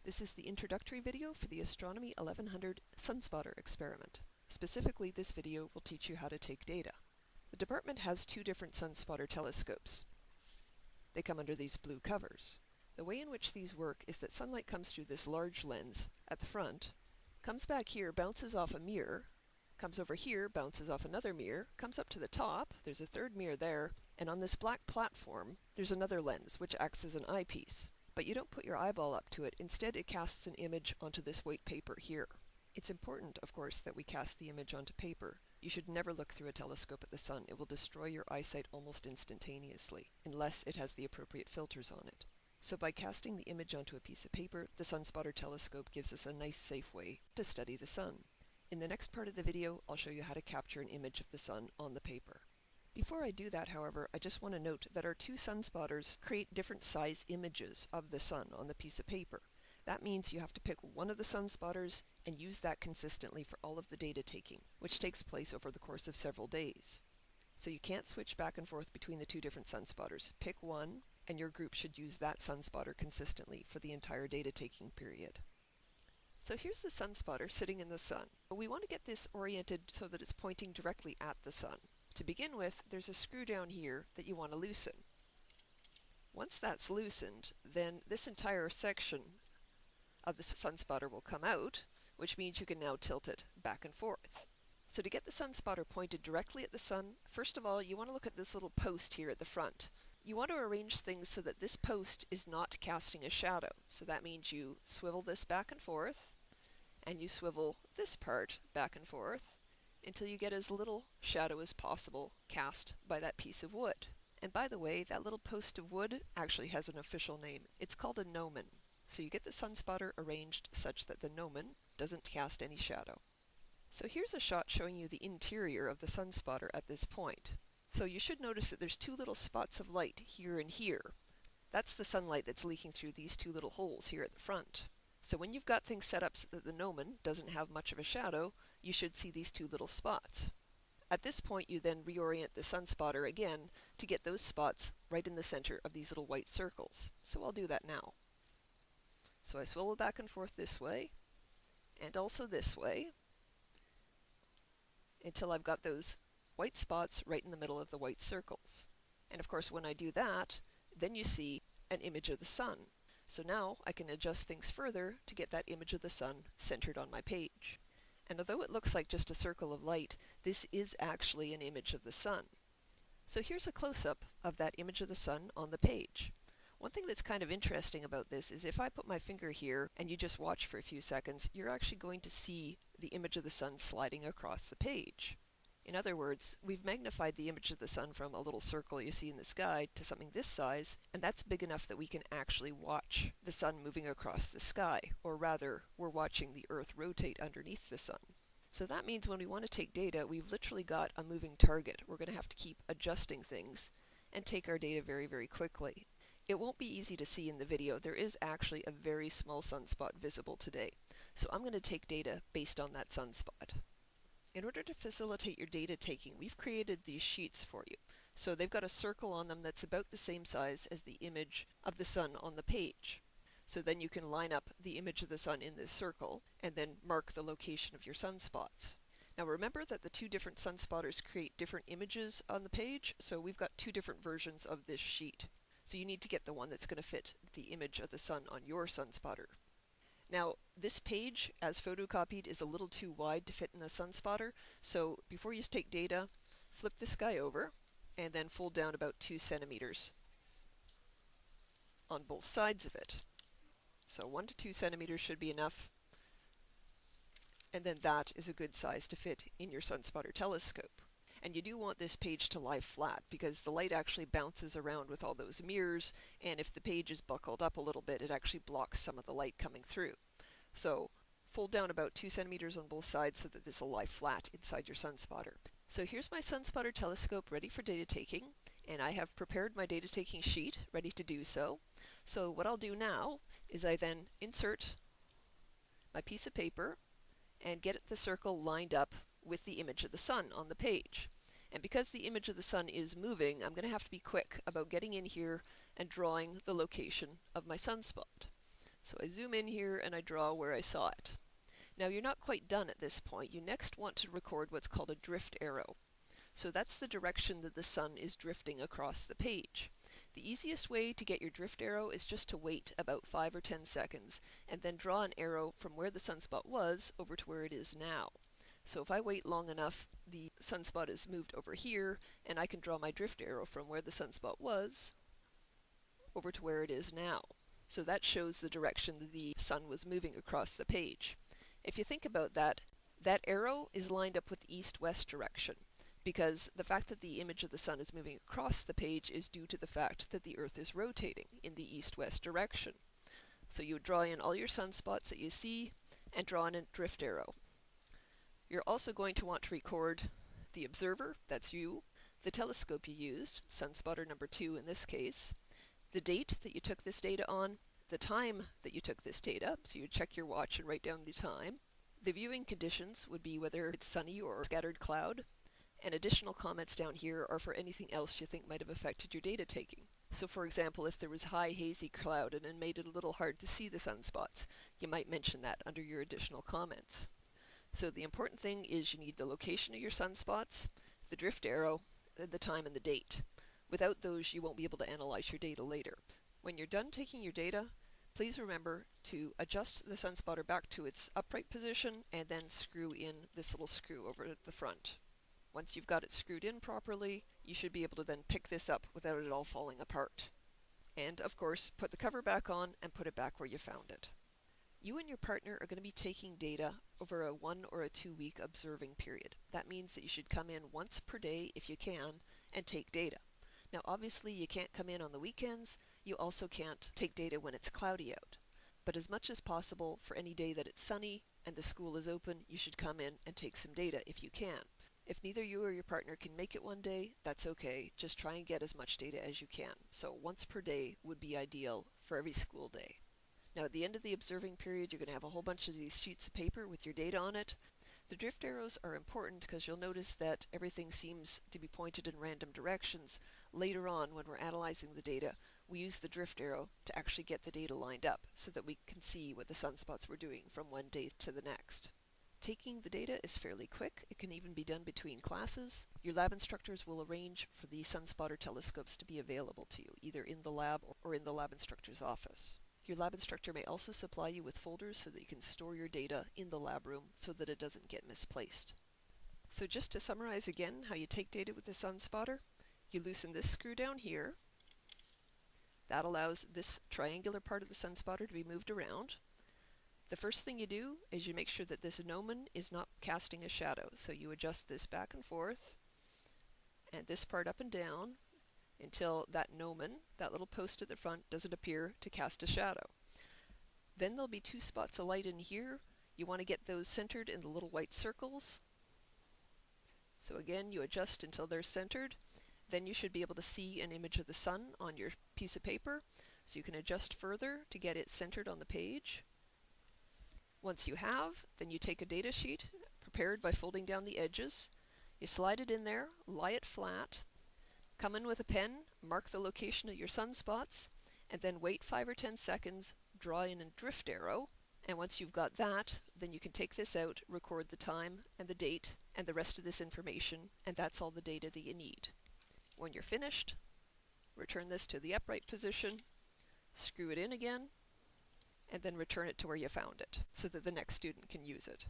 This is the introductory video for the Astronomy 1100 Sunspotter experiment. Specifically, this video will teach you how to take data. The department has two different Sunspotter telescopes. They come under these blue covers. The way in which these work is that sunlight comes through this large lens at the front, comes back here, bounces off a mirror, comes over here, bounces off another mirror, comes up to the top, there's a third mirror there, and on this black platform, there's another lens which acts as an eyepiece. But you don't put your eyeball up to it. Instead, it casts an image onto this white paper here. It's important, of course, that we cast the image onto paper. You should never look through a telescope at the sun. It will destroy your eyesight almost instantaneously, unless it has the appropriate filters on it. So by casting the image onto a piece of paper, the Sunspotter telescope gives us a nice, safe way to study the sun. In the next part of the video, I'll show you how to capture an image of the sun on the paper. Before I do that, however, I just want to note that our two sunspotters create different size images of the sun on the piece of paper. That means you have to pick one of the sunspotters and use that consistently for all of the data taking, which takes place over the course of several days. So you can't switch back and forth between the two different sunspotters. Pick one, and your group should use that sunspotter consistently for the entire data taking period. So here's the sunspotter sitting in the sun. We want to get this oriented so that it's pointing directly at the sun. To begin with, there's a screw down here that you want to loosen. Once that's loosened, then this entire section of the sunspotter will come out, which means you can now tilt it back and forth. So to get the sunspotter pointed directly at the sun, first of all, you want to look at this little post here at the front. You want to arrange things so that this post is not casting a shadow. So that means you swivel this back and forth, and you swivel this part back and forth, until you get as little shadow as possible cast by that piece of wood. And by the way, that little post of wood actually has an official name. It's called a gnomon. So you get the sunspotter arranged such that the gnomon doesn't cast any shadow. So here's a shot showing you the interior of the sunspotter at this point. So you should notice that there's two little spots of light here and here. That's the sunlight that's leaking through these two little holes here at the front. So when you've got things set up so that the gnomon doesn't have much of a shadow, you should see these two little spots. At this point, you then reorient the sunspotter again to get those spots right in the center of these little white circles. So I'll do that now. So I swivel back and forth this way, and also this way, until I've got those white spots right in the middle of the white circles. And of course, when I do that, then you see an image of the sun. So now I can adjust things further to get that image of the sun centered on my page. And although it looks like just a circle of light, this is actually an image of the sun. So here's a close-up of that image of the sun on the page. One thing that's kind of interesting about this is if I put my finger here and you just watch for a few seconds, you're actually going to see the image of the sun sliding across the page. In other words, we've magnified the image of the sun from a little circle you see in the sky to something this size, and that's big enough that we can actually watch the sun moving across the sky, or rather, we're watching the Earth rotate underneath the sun. So that means when we want to take data, we've literally got a moving target. We're going to have to keep adjusting things and take our data very, very quickly. It won't be easy to see in the video. There is actually a very small sunspot visible today. So I'm going to take data based on that sunspot. In order to facilitate your data taking, we've created these sheets for you. So they've got a circle on them that's about the same size as the image of the sun on the page. So then you can line up the image of the sun in this circle and then mark the location of your sunspots. Now remember that the two different sunspotters create different images on the page, so we've got two different versions of this sheet. So you need to get the one that's going to fit the image of the sun on your sunspotter. Now, this page, as photocopied, is a little too wide to fit in the sunspotter, so before you take data, flip this guy over, and then fold down about 2 centimeters on both sides of it. So 1 to 2 centimeters should be enough, and then that is a good size to fit in your Sunspotter telescope. And you do want this page to lie flat, because the light actually bounces around with all those mirrors, and if the page is buckled up a little bit, it actually blocks some of the light coming through. So fold down about 2 centimeters on both sides so that this will lie flat inside your sunspotter. So here's my Sunspotter telescope ready for data taking, and I have prepared my data taking sheet ready to do so. So what I'll do now is I then insert my piece of paper and get the circle lined up with the image of the sun on the page. And because the image of the sun is moving, I'm going to have to be quick about getting in here and drawing the location of my sunspot. So I zoom in here and I draw where I saw it. Now you're not quite done at this point. You next want to record what's called a drift arrow. So that's the direction that the sun is drifting across the page. The easiest way to get your drift arrow is just to wait about 5 or 10 seconds and then draw an arrow from where the sunspot was over to where it is now. So if I wait long enough, the sunspot is moved over here, and I can draw my drift arrow from where the sunspot was over to where it is now. So that shows the direction that the sun was moving across the page. If you think about that, that arrow is lined up with the east-west direction, because the fact that the image of the sun is moving across the page is due to the fact that the Earth is rotating in the east-west direction. So you would draw in all your sunspots that you see and draw in a drift arrow. You're also going to want to record the observer, that's you, the telescope you used, Sunspotter number 2 in this case, the date that you took this data on, the time that you took this data, so you check your watch and write down the time. The viewing conditions would be whether it's sunny or scattered cloud, and additional comments down here are for anything else you think might have affected your data taking. So for example, if there was high hazy cloud and it made it a little hard to see the sunspots, you might mention that under your additional comments. So the important thing is you need the location of your sunspots, the drift arrow, the time and the date. Without those, you won't be able to analyze your data later. When you're done taking your data, please remember to adjust the sunspotter back to its upright position and then screw in this little screw over the front. Once you've got it screwed in properly, you should be able to then pick this up without it all falling apart. And of course, put the cover back on and put it back where you found it. You and your partner are going to be taking data over a 1 or a 2 week observing period. That means that you should come in once per day if you can and take data. Now obviously you can't come in on the weekends, you also can't take data when it's cloudy out. But as much as possible for any day that it's sunny and the school is open, you should come in and take some data if you can. If neither you or your partner can make it one day, that's okay. Just try and get as much data as you can. So once per day would be ideal for every school day. Now at the end of the observing period, you're going to have a whole bunch of these sheets of paper with your data on it. The drift arrows are important because you'll notice that everything seems to be pointed in random directions. Later on, when we're analyzing the data, we use the drift arrow to actually get the data lined up so that we can see what the sunspots were doing from one day to the next. Taking the data is fairly quick. It can even be done between classes. Your lab instructors will arrange for the Sunspotter telescopes to be available to you, either in the lab or in the lab instructor's office. Your lab instructor may also supply you with folders so that you can store your data in the lab room so that it doesn't get misplaced. So just to summarize again how you take data with the Sunspotter, you loosen this screw down here. That allows this triangular part of the Sunspotter to be moved around. The first thing you do is you make sure that this gnomon is not casting a shadow. So you adjust this back and forth and this part up and down until that gnomon, that little post at the front, doesn't appear to cast a shadow. Then there'll be 2 spots of light in here. You want to get those centered in the little white circles. So again, you adjust until they're centered. Then you should be able to see an image of the sun on your piece of paper. So you can adjust further to get it centered on the page. Once you have, then you take a data sheet prepared by folding down the edges. You slide it in there, lie it flat, come in with a pen, mark the location of your sunspots, and then wait 5 or 10 seconds, draw in a drift arrow, and once you've got that, then you can take this out, record the time and the date and the rest of this information, and that's all the data that you need. When you're finished, return this to the upright position, screw it in again, and then return it to where you found it so that the next student can use it.